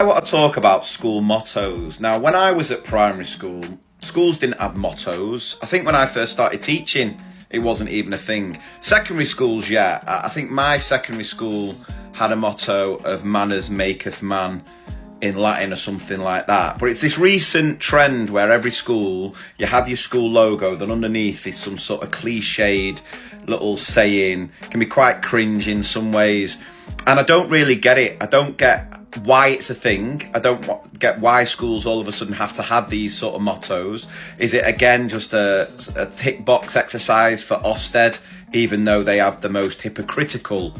I want to talk about school mottos. Now, when I was at primary school, schools didn't have mottos. I think when I first started teaching, it wasn't even a thing. Secondary schools, yeah. I think my secondary school had a motto of manners maketh man in Latin or something like that. But it's this recent trend where every school, you have your school logo, then underneath is some sort of cliched little saying. It can be quite cringe in some ways. And I don't really get it. I don't get why it's a thing. I don't get why schools all of a sudden have to have these sort of mottos. Is it again just a tick box exercise for Ofsted, even though they have the most hypocritical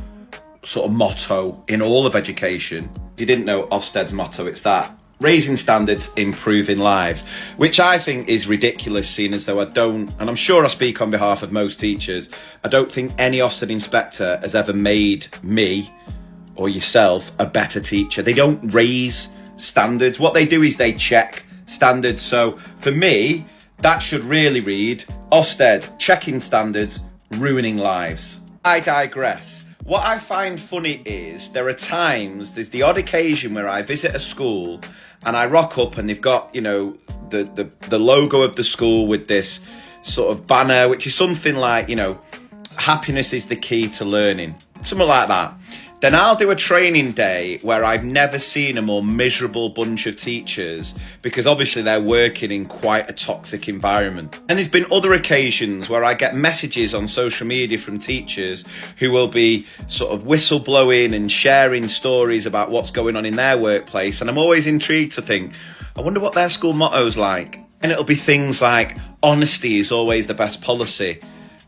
sort of motto in all of education? If you didn't know Ofsted's motto, it's that: raising standards, improving lives, which I think is ridiculous, seeing as though I don't, and I'm sure I speak on behalf of most teachers, I don't think any Ofsted inspector has ever made me or yourself a better teacher. They don't raise standards. What they do is they check standards. So for me, that should really read: Ofsted checking standards, ruining lives. I digress. What I find funny is there are times, there's the odd occasion where I visit a school and I rock up and they've got, you know, the logo of the school with this sort of banner, which is something like, you know, happiness is the key to learning, something like that. Then I'll do a training day where I've never seen a more miserable bunch of teachers, because obviously they're working in quite a toxic environment. And there's been other occasions where I get messages on social media from teachers who will be sort of whistleblowing and sharing stories about what's going on in their workplace. And I'm always intrigued to think, I wonder what their school motto's like. And it'll be things like, honesty is always the best policy.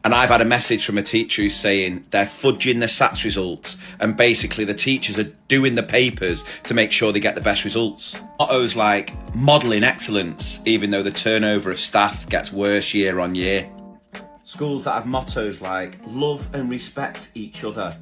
And I've had a message from a teacher who's saying they're fudging the SATs results, and basically the teachers are doing the papers to make sure they get the best results. Mottos like modelling excellence, even though the turnover of staff gets worse year on year. Schools that have mottos like love and respect each other,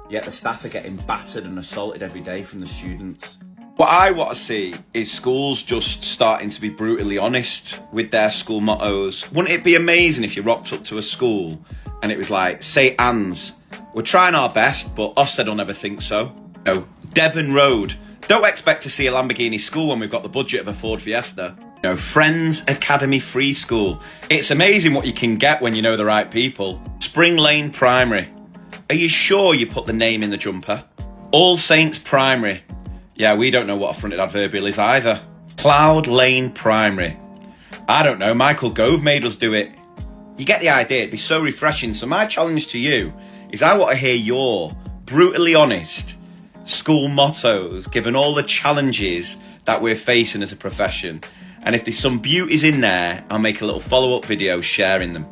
yet the staff are getting battered and assaulted every day from the students. What I want to see is schools just starting to be brutally honest with their school mottos. Wouldn't it be amazing if you rocked up to a school and it was like, St. Anne's, we're trying our best, but Ofsted will never think so. No, Devon Road, don't expect to see a Lamborghini school when we've got the budget of a Ford Fiesta. No, Friends Academy Free School. It's amazing what you can get when you know the right people. Spring Lane Primary. Are you sure you put the name in the jumper? All Saints Primary. Yeah, we don't know what a fronted adverbial is either. Cloud Lane Primary. I don't know, Michael Gove made us do it. You get the idea, it'd be so refreshing. So my challenge to you is I want to hear your brutally honest school mottos, given all the challenges that we're facing as a profession. And if there's some beauties in there, I'll make a little follow-up video sharing them.